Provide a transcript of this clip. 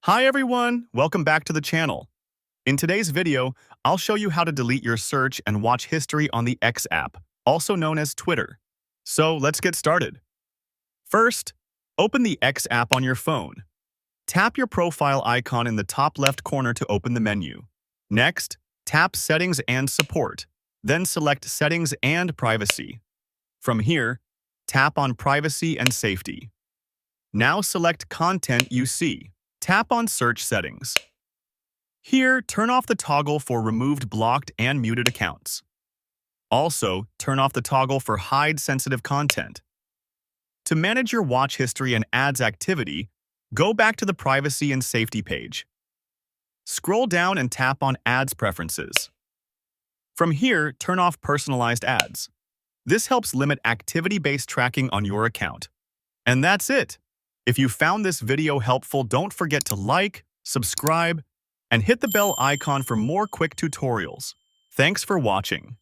Hi everyone, welcome back to the channel. In today's video, I'll show you how to delete your search and watch history on the X app, also known as Twitter. So let's get started. First, open the X app on your phone. Tap your profile icon in the top left corner to open the menu. Next, tap Settings and Support, then select Settings and Privacy. From here, tap on Privacy and Safety. Now select Content you see. Tap on Search Settings. Here, turn off the toggle for removed blocked and muted accounts. Also, turn off the toggle for hide sensitive content. To manage your watch history and ads activity, go back to the Privacy and Safety page. Scroll down and tap on Ads Preferences. From here, turn off personalized ads. This helps limit activity-based tracking on your account. And that's it. If you found this video helpful, don't forget to like, subscribe, and hit the bell icon for more quick tutorials. Thanks for watching.